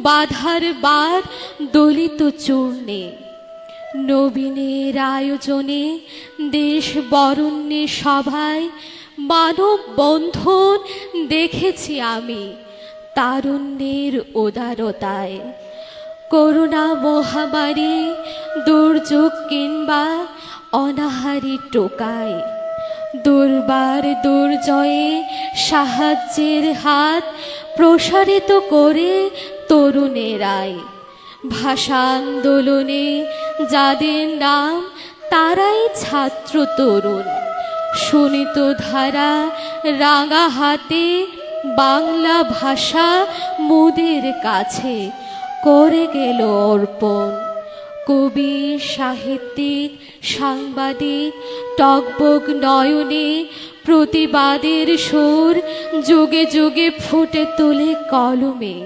[SPEAKER 10] বাধার বাদ দলিত চূর্ণে। নবীনের আয়োজনে দেশ বরণ্যে সভায় মানব বন্ধন দেখেছি আমি তারুণ্যের উদারতায়। করোনা মহামারী দুর্যোগ কিংবা অনাহারী টোকায়, দুর্বার দুর্জয়ে সাহায্যের হাত প্রসারিত করে তরুণেরাই। ভাষা আন্দোলনে যাদের নাম তারাই ছাত্র তরুণ, সুনীত ধারা রাঙা হাতে বাংলা ভাষা মোদের কাছে করে গেল অর্পণ। কবি, সাহিত্যিক, সাংবাদিক টকবক নয়নে প্রতিবাদের সুর যুগে যুগে ফুটে তোলে কলমে।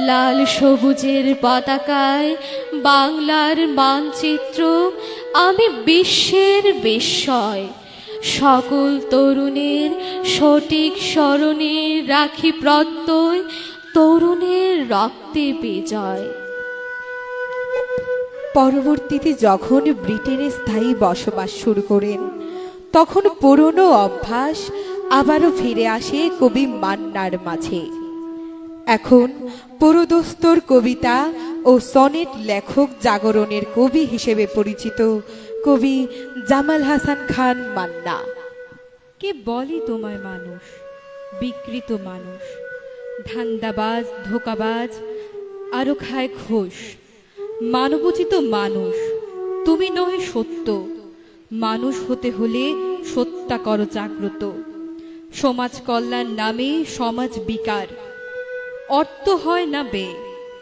[SPEAKER 10] লাল সবুজের পতাকায় বাংলার মানচিত্র আমি বিশ্বের বিস্ময়। সকল তরুণের সঠিক স্মরণে রাখি প্রত্যয়, তরুণের রক্তে বিজয়।
[SPEAKER 4] পরবর্তীতে যখন ব্রিটেনে স্থায়ী বসবাস শুরু করেন, তখন পুরনো অভ্যাস আবারও ফিরে আসে কবি মান্নার মাঝে। এখন পুরোদস্তর কবিতা ও সনেট লেখক জাগরণের কবি হিসেবে পরিচিত কবি জামাল হাসান খান মান্না।
[SPEAKER 8] কে বলে তোমায় মানুষ? বিকৃত মানুষ, ধান্দাবাজ, ধোকাবাজ, আরো খায় ঘোষ। মানবোচিত মানুষ তুমি নহে সত্য, মানুষ হতে হলে সত্তা করো জাগ্রত। সমাজ কল্যাণ নামে সমাজ বিকার, অর্থ হয় না বে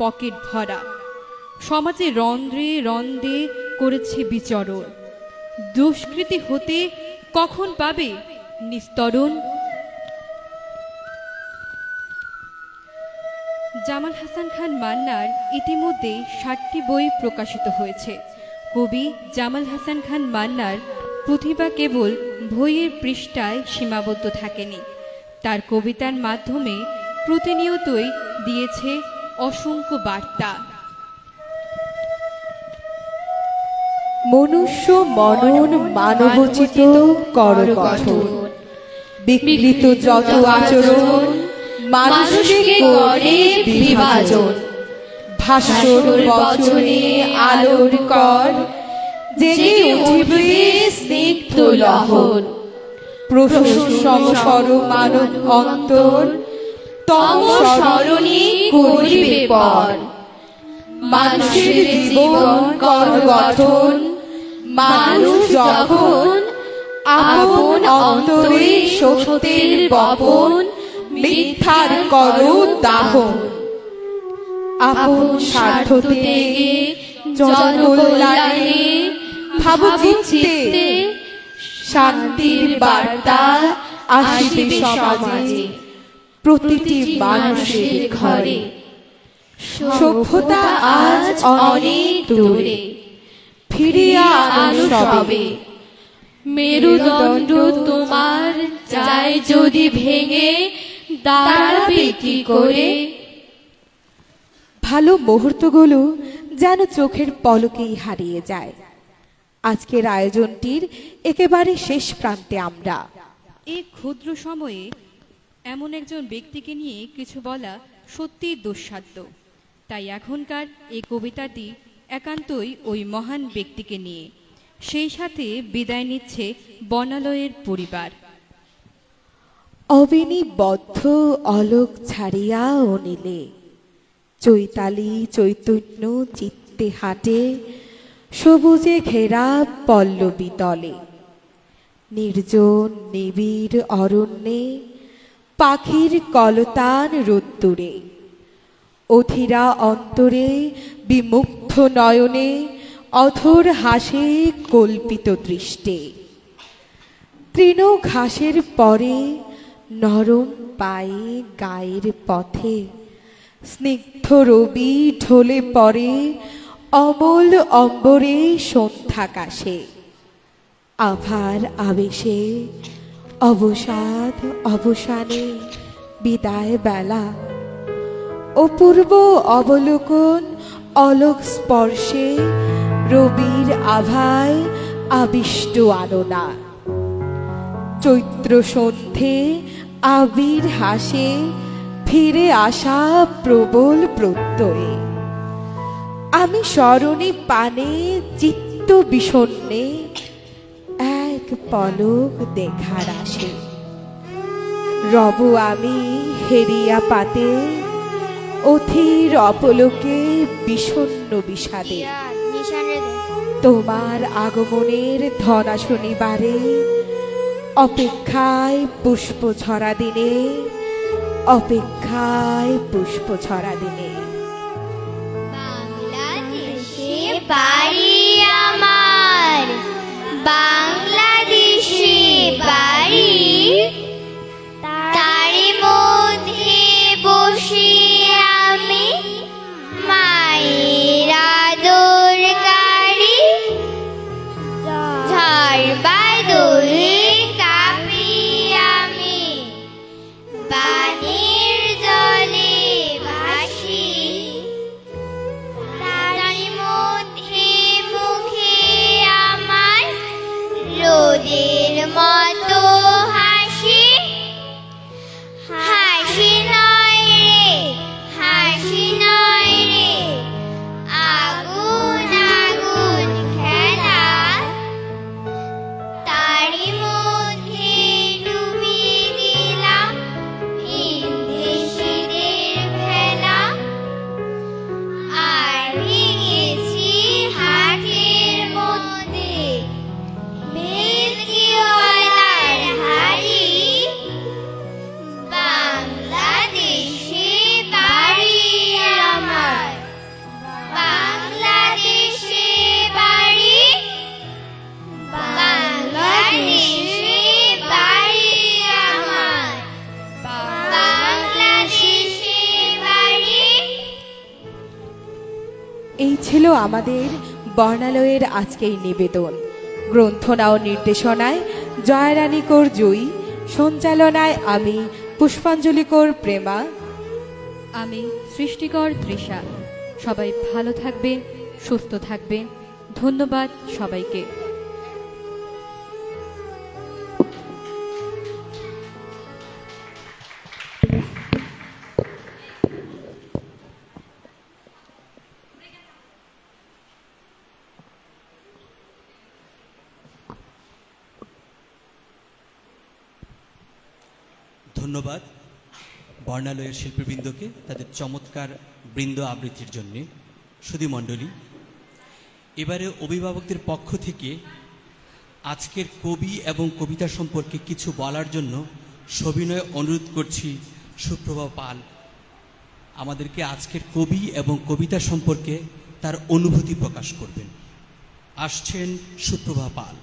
[SPEAKER 8] পকেট ভরা। সমাজে রন্ধ্রে রন্ধ্রে করেছে বিচরণ, দুষ্কৃতি হতে কখন পাবে নিস্তরণ। জামাল হাসান খান মান্নার ইতিমধ্যে 60টি বই প্রকাশিত হয়েছে। কবি জামাল হাসান খান মান্নার প্রতিভা কেবল বইয়ের পৃষ্ঠায় সীমাবদ্ধ থাকেনি, তার কবিতার মাধ্যমে প্রতিনিয়তই দিয়েছে অসংখ্য বার্তা।
[SPEAKER 4] মনুষ্য মনন মানবচিত কর গঠন, বিকৃত যত আচরণ মানুষকে করে বিভাজন। ভাস্বর বচনে আলোর কর, জেগে উঠবে স্নিগ্ধ লহর। প্রশংসর মানব অন্তর, তম স্মরণে করিবে পর। মানুষের জীবন কর গঠন, মানুষ যখন আপন অন্তরে সত্যের বপন, মিথ্যার করো দাহন। আপন স্বার্থ ত্যাগে জনকল্যাণে ভাব চিত্তে শান্তির বার্তা আসিবে সমাজে, প্রতিটি মানুষের ঘরে। সভ্যতা আজ অনেক দূরে, ফিরিয়া আনো সবে।
[SPEAKER 10] মেরুদণ্ড তোমার চাই যদি ভেঙে, দাঁড়াবে কি করে।
[SPEAKER 4] ভালো মুহূর্তগুলো যেন চোখের পলকেই হারিয়ে যায়। আজকের আয়োজনটির একেবারে শেষ প্রান্তে আমরা।
[SPEAKER 8] এই ক্ষুদ্র সময়ে এমন একজন ব্যক্তিকে নিয়ে কিছু বলা সত্যিই দুঃসাধ্য, তাই এখনকার এই কবিতাটি একান্তই ওই মহান ব্যক্তিকে নিয়ে। সেই সাথে বিদায় নিচ্ছে বনালয়ের পরিবার।
[SPEAKER 4] অবিনিবদ্ধ অলোক ছাড়িয়া অনিলে, চৈতালি চৈতন্য চিত্তে হাটে, সবুজে ঘেরা পল্লবী তলে। নির্জন নিবিড় অরণ্যে পাখির কলতান রোদ্দুরে, অধীরা অন্তরে বিমুগ্ধ নয়নে অথর হাসে কল্পিত দৃষ্টে। তৃণ ঘাসের পরে নরম পায়ে গায়ের পথে, স্নিগ্ধ রবি ঢলে পড়ে অমল অম্বরে সন্ধ্যাকাশে। আভার আবেশে অবসাদ অবসানে বিদায় বেলা, অপূর্ব অবলোকন অলোক স্পর্শে রবির আভায় আবিষ্ট আলোনা। চৈত্র সন্ধে আবির হাসে ফিরে আসা প্রবল প্রত্যয়ে। আমি স্মরণে পানে চিত্ত বিষণ্ণে এক পলক দেখার আসে। রব আমি হেরিয়া পাতে অথির অপলোকে বিষণ্ণ বিষাদে। তোমার আগমনের ধনা শনিবারে অপেক্ষায় পুষ্প ঝরা দিনে, অপেক্ষায় পুষ্প ঝরা দিনে।
[SPEAKER 5] বাংলাদেশে বাড়ি আমার, বাংলাদেশে বাড়ি, তারই মধ্যে বসে আমি মায়ের আদর কারি। ঝড় বাদলে কাঁপি আমি, বানের জলে ভাসি, তারই মধ্যে মুখ
[SPEAKER 4] আমাদের বর্ণালয়ের আজকের নিবেদন। গ্রন্থনা ও নির্দেশনায় জয়রানী কৌর জয়ী, সঞ্চালনায় আমি পুষ্পাঞ্জলি কৌর প্রেমা,
[SPEAKER 8] আমি সৃষ্টিকর তৃষা। সবাই ভালো থাকবেন, সুস্থ থাকবেন। ধন্যবাদ সবাইকে।
[SPEAKER 1] ধন্যবাদ বর্ণালয়ের শিল্পীবৃন্দকে তাদের চমৎকার বৃন্দ আবৃত্তির জন্য। সুধীমণ্ডলী, এবারে অভিভাবকদের পক্ষ থেকে আজকের কবি এবং কবিতা সম্পর্কে কিছু বলার জন্য সবিনয়ে অনুরোধ করছি সুপ্রভা পাল আমাদেরকে আজকের কবি এবং কবিতা সম্পর্কে তার অনুভূতি প্রকাশ করবেন। আসছেন সুপ্রভা পাল।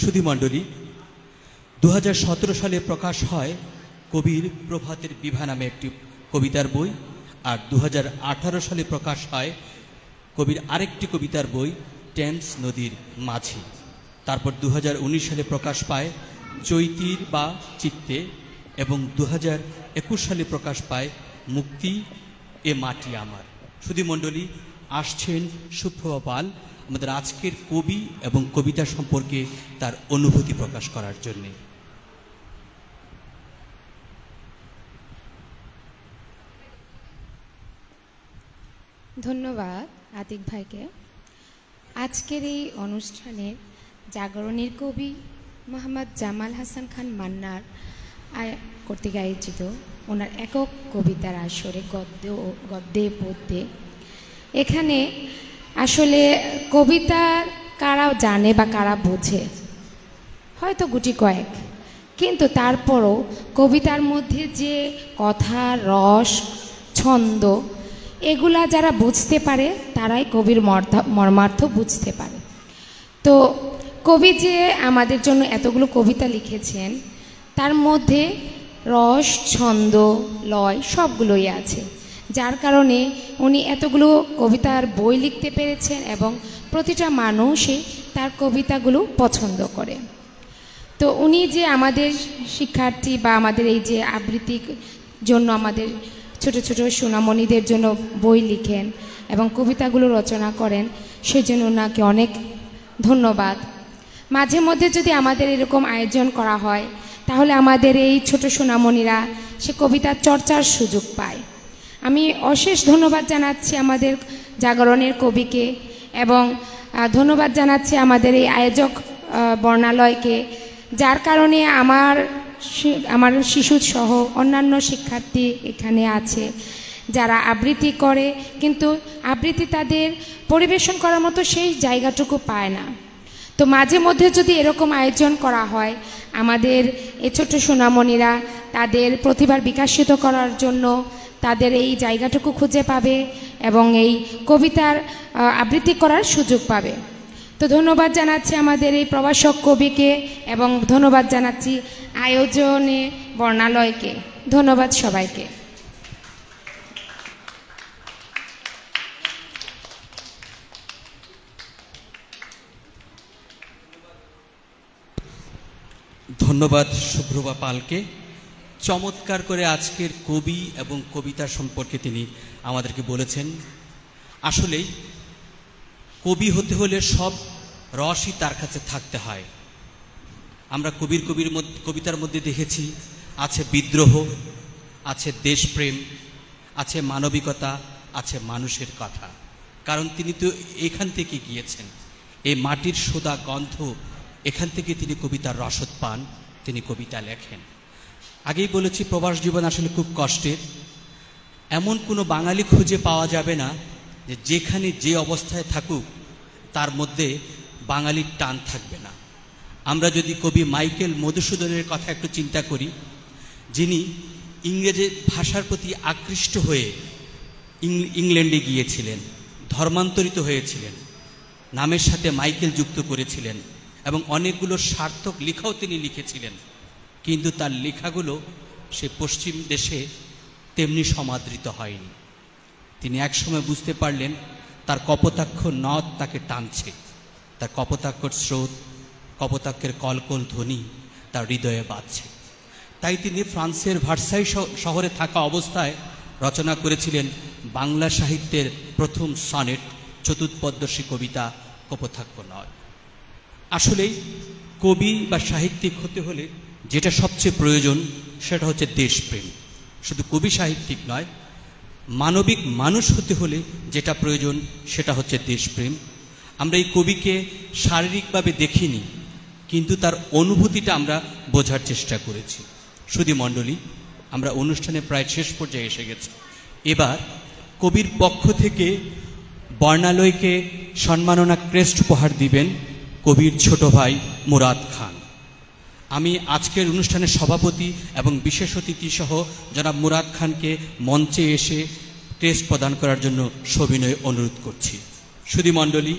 [SPEAKER 1] সুধীমণ্ডলী, 2017 সালে প্রকাশ হয় কবির প্রভাতের বিভা নামে একটি কবিতার বই, আর 2018 সালে প্রকাশ হয় কবির আরেকটি কবিতার বই টেমস নদীর মাঝি। তারপর 2019 সালে প্রকাশ পায় চৈতির বা চিত্তে, এবং 2021 সালে প্রকাশ পায় মুক্তি এ মাটি আমার। সুধীমণ্ডলী, আসছেন সুপ্রভা পাল আমাদের আজকের কবি এবং কবিতা সম্পর্কে তার অনুভূতি প্রকাশ করার জন্য।
[SPEAKER 11] ধন্যবাদ আতিক ভাইকে। আজকের এই অনুষ্ঠানে জাগরণের কবি মোহাম্মদ জামাল হাসান খান মান্নার কর্তৃক আয়োজিত ওনার একক কবিতার আসরে গদ্যে পদ্যে, এখানে আসলে কবিতা কারা জানে বা কারা বোঝে হয়তো গুটি কয়েক, কিন্তু তারপরও কবিতার মধ্যে যে কথা, রস, ছন্দ এগুলা যারা বুঝতে পারে তারাই কবির মর্মার্থ বুঝতে পারে। তো কবি যে আমাদের জন্য এতগুলো কবিতা লিখেছেন তার মধ্যে রস, ছন্দ, লয় সবগুলোই আছে, যার কারণে উনি এতগুলো কবিতার বই লিখতে পেরেছেন এবং প্রতিটা মানুষই তার কবিতাগুলো পছন্দ করে। তো উনি যে আমাদের শিক্ষার্থী বা আমাদের এই যে আবৃত্তির জন্য আমাদের ছোট ছোট সোনামণিদের জন্য বই লিখেন এবং কবিতাগুলো রচনা করেন, সেজন্য ওনাকে অনেক ধন্যবাদ। মাঝে মধ্যে যদি আমাদের এরকম আয়োজন করা হয় তাহলে আমাদের এই ছোট সোনামণিরা সে কবিতার চর্চার সুযোগ পায়। আমি অশেষ ধন্যবাদ জানাচ্ছি আমাদের জাগরণের কবিকে এবং ধন্যবাদ জানাচ্ছি আমাদের এই আয়োজক বর্ণালয়কে, যার কারণে আমার শিশুসহ অন্যান্য শিক্ষার্থী এখানে আছে যারা আবৃত্তি করে, কিন্তু আবৃত্তি তাদের পরিবেশন করার মতো সেই জায়গাটুকু পায় না। তো মাঝে মধ্যে যদি এরকম আয়োজন করা হয় আমাদের এই ছোট্ট সোনামণিরা তাদের প্রতিভার বিকাশিত করার জন্য তাদের এই জায়গাটুকু খুঁজে পাবে এবং এই কবিতার আবৃত্তি করার সুযোগ পাবে। তো ধন্যবাদ জানাচ্ছি আমাদের এই প্রভাষক কবিকে এবং ধন্যবাদ জানাচ্ছি আয়োজনে বর্ণালয়কে। ধন্যবাদ সবাইকে।
[SPEAKER 1] ধন্যবাদ সুপ্রভা পালকে। চমৎকার করে আজকের কবি এবং কবিতা সম্পর্কে তিনি আমাদেরকে বলেছেন। আসলেই কবি হতে হলে সব রসই তার কাছে থাকতে হয়। আমরা কবিতার মধ্যে দেখেছি আছে বিদ্রোহ, আছে দেশপ্রেম, আছে মানবিকতা, আছে মানুষের কথা। কারণ তিনি তো এখান থেকে গিয়েছেন, এই মাটির সোদা গন্ধ, এখান থেকে তিনি কবিতার রসদ পান, তিনি কবিতা লেখেন। আগেই বলেছি প্রবাস জীবন আসলে খুব কষ্টের। এমন কোনো বাঙালি খুঁজে পাওয়া যাবে না যে যেখানে যে অবস্থায় থাকুক তার মধ্যে বাঙালির টান থাকবে না। আমরা যদি কবি মাইকেল মধুসূদনের কথা একটু চিন্তা করি, যিনি ইংরেজি ভাষার প্রতি আকৃষ্ট হয়ে ইংল্যান্ডে গিয়েছিলেন, ধর্মান্তরিত হয়েছিলেন, নামের সাথে মাইকেল যুক্ত করেছিলেন এবং অনেকগুলো সার্থক লেখাও তিনি লিখেছিলেন, কিন্তু তার লেখাগুলো সে পশ্চিম দেশে তেমনি সমাদৃত হয়নি। তিনি একসময় বুঝতে পারলেন তার কপোতাক্ষ নদ তাকে টানছে, তার কপোতাক্ষর স্রোত, কপোতাক্ষের কলকল ধ্বনি তার হৃদয়ে বাজছে। তাই তিনি ফ্রান্সের ভার্সাই শহরে থাকা অবস্থায় রচনা করেছিলেন বাংলা সাহিত্যের প্রথম সনেট, চতুৎপদ্মর্শী কবিতা কপোতাক্ষ নদ। আসলেই কবি বা সাহিত্যিক হতে হলে যেটা সবচেয়ে প্রয়োজন সেটা হচ্ছে দেশপ্রেম। শুধু কবি সাহিত্যিক নয়, মানবিক মানুষ হতে হলে যেটা প্রয়োজন সেটা হচ্ছে দেশপ্রেম। আমরা এই কবিকে শারীরিকভাবে দেখিনি, কিন্তু তার অনুভূতিটা আমরা বোঝার চেষ্টা করেছি। সুধী মণ্ডলী, আমরা অনুষ্ঠানে প্রায় শেষ পর্যায়ে এসে গেছি। এবার কবির পক্ষ থেকে বর্ণালয়কে সম্মাননা ক্রেস্ট উপহার দিবেন কবির ছোট ভাই মুরাদ খান। আমি আজকের অনুষ্ঠানের সভাপতি এবং বিশেষ অতিথি সহ জনাব মুরাদ খানকে মঞ্চে এসে ক্রেস্ট প্রদান করার জন্য সবিনয় অনুরোধ করছি। সুধী মণ্ডলী,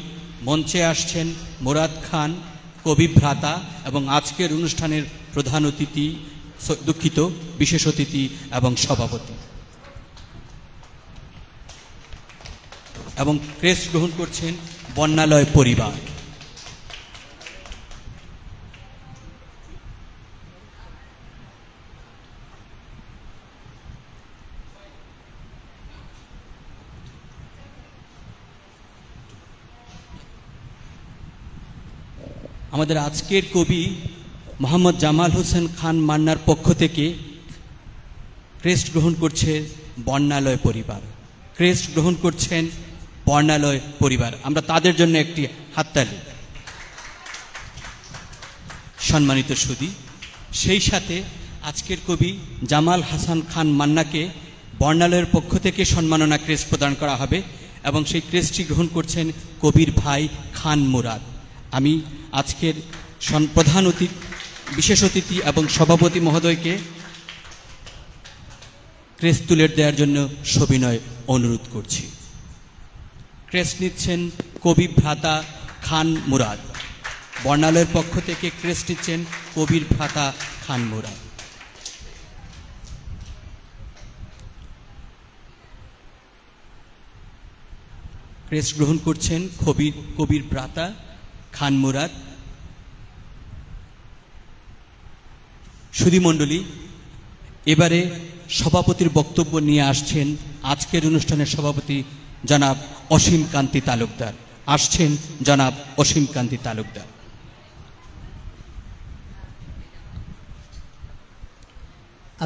[SPEAKER 1] মঞ্চে আসছেন মুরাদ খান, কবি ভ্রাতা এবং আজকের অনুষ্ঠানের প্রধান অতিথি, বিশেষ অতিথি এবং সভাপতি। এবং ক্রেস্ট গ্রহণ করছেন বর্ণালয় পরিবার। আমাদের আজকের কবি মোহাম্মদ জামাল হোসেন খান মান্নার পক্ষ থেকে ক্রেস্ট গ্রহণ করছে বর্ণালয় পরিবার। ক্রেস্ট গ্রহণ করছেন বর্ণালয় পরিবার। আমরা তাদের জন্য একটি হাততালি। সম্মানিত সুধী, সেই সাথে আজকের কবি জামাল হাসান খান মান্নাকে বর্ণালয়ের পক্ষ থেকে সম্মাননা ক্রেস্ট প্রদান করা হবে এবং সেই ক্রেস্টটি গ্রহণ করছেন কবির ভাই খান মুরাদ। আমি আজকের প্রধান অতিথি, বিশেষ অতিথি এবং সভাপতি মহোদয়কে ক্রেস্ট তুলে দেওয়ার জন্য সবিনয় অনুরোধ করছি। ক্রেস্ট নিচ্ছেন কবি ভ্রাতা খান মুরাদ। বর্ণালয়ের পক্ষ থেকে ক্রেস্ট নিচ্ছেন কবির ভ্রাতা খান মুরাদ। ক্রেস্ট গ্রহণ করছেন কবির ভ্রাতা খান মুরাদ। সুধী মণ্ডলী, এবারে সভাপতির বক্তব্য নিয়ে আসছেন আজকের অনুষ্ঠানের সভাপতি জনাব অসীম কান্তি তালুকদার। আসছেন জনাব অসীম কান্তি তালুকদার।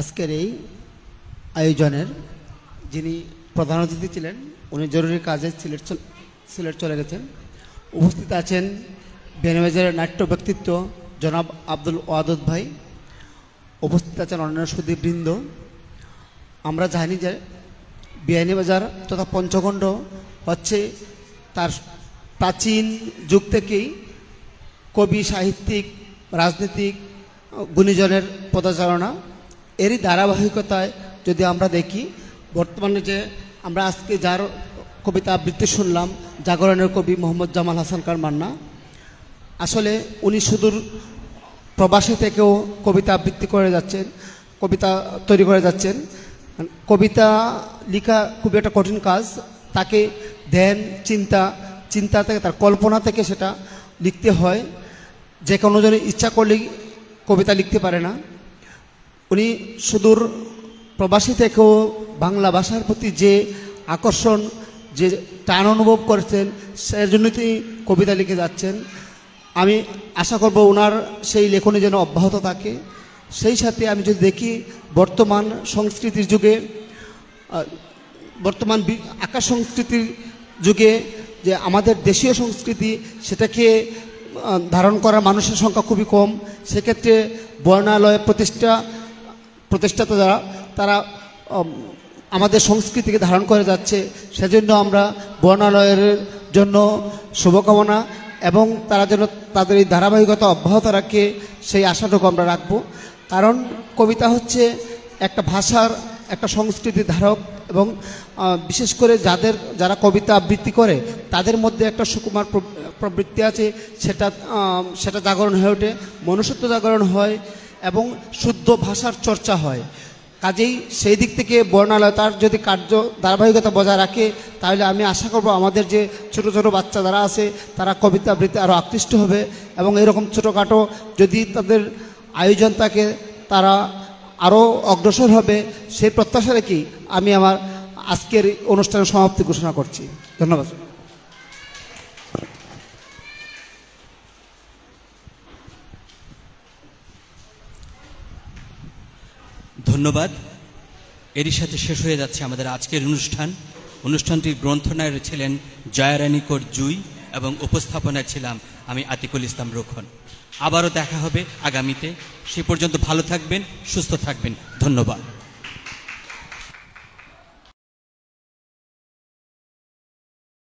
[SPEAKER 12] আজকের এই আয়োজনের যিনি প্রধান অতিথি ছিলেন, উনি জরুরি কাজে সিলেট চলে গেছেন। উপস্থিত আছেন বিয়ানীবাজারের নাট্য ব্যক্তিত্ব জনাব আব্দুল ওয়াদুদ ভাই। উপস্থিত আছেন অন্যান্য সুধীবৃন্দ। আমরা জানি যে বিয়ানীবাজার তথা পঞ্চগণ্ড হচ্ছে তার প্রাচীন যুগ থেকেই কবি, সাহিত্যিক, রাজনীতিক, গুণীজনের পদচারণা। এরই ধারাবাহিকতায় যদি আমরা দেখি, বর্তমানে যে আমরা আজকে যার কবিতা আবৃত্তি শুনলাম, জাগরণের কবি মোহাম্মদ জামাল হাসান খান মান্না, আসলে উনি সুদূর প্রবাসী থেকেও কবিতা আবৃত্তি করে যাচ্ছেন, কবিতা তৈরি করে যাচ্ছেন। কবিতা লেখা খুব একটা কঠিন কাজ। তাকে ধ্যান, চিন্তা থেকে, তার কল্পনা থেকে সেটা লিখতে হয়। যে কোনো জনের ইচ্ছা করলেই কবিতা লিখতে পারে না। উনি সুদূর প্রবাসী থেকেও বাংলা ভাষার প্রতি যে আকর্ষণ, যে টান অনুভব করেছেন, সেজন্য তিনি কবিতা লিখে যাচ্ছেন। আমি আশা করব ওনার সেই লেখনী যেন অব্যাহত থাকে। সেই সাথে আমি যদি দেখি বর্তমান সংস্কৃতির যুগে, বর্তমান আকাশ সংস্কৃতির যুগে যে আমাদের দেশীয় সংস্কৃতি, সেটাকে ধারণ করা মানুষের সংখ্যা খুবই কম। সেক্ষেত্রে বর্ণালয় প্রতিষ্ঠাতা যারা, তারা আমাদের সংস্কৃতিকে ধারণ করে যাচ্ছে। সেজন্য আমরা বর্ণালয়ের জন্য শুভকামনা এবং তারা যেন তাদের এই ধারাবাহিকতা অব্যাহত রাখে, সেই আশাটুকু আমরা রাখব। কারণ কবিতা হচ্ছে একটা ভাষার, একটা সংস্কৃতির ধারক এবং বিশেষ করে যারা কবিতা আবৃত্তি করে তাদের মধ্যে একটা সুকুমার প্রবৃত্তি আছে, সেটা জাগরণ হয়ে ওঠে, মনুষ্যত্ব জাগরণ হয় এবং শুদ্ধ ভাষার চর্চা হয়। কাজেই সেই দিক থেকে বর্ণালয় তার যদি কার্য ধারাবাহিকতা বজায় রাখে, তাহলে আমি আশা করব আমাদের যে ছোট ছোট বাচ্চা যারা আছে তারা কবিতা আবৃত্তি আরও আকৃষ্ট হবে, এবং এরকম ছোটোখাটো যদি তাদের আয়োজন থাকে তারা আরও অগ্রসর হবে। সেই প্রত্যাশা রেখেই আমি আমার আজকের অনুষ্ঠানের সমাপ্তি ঘোষণা করছি। ধন্যবাদ।
[SPEAKER 1] ধন্যবাদ। এরই সাথে শেষ হয়ে যাচ্ছে আমাদের আজকের অনুষ্ঠানটির গ্রন্থনায়ক ছিলেন জয়ারানী কর জুই এবং উপস্থাপনায় ছিলাম আমি আতিকুল ইসলাম রোখন। আবারও দেখা হবে আগামীতে। সে পর্যন্ত ভালো থাকবেন, সুস্থ থাকবেন। ধন্যবাদ।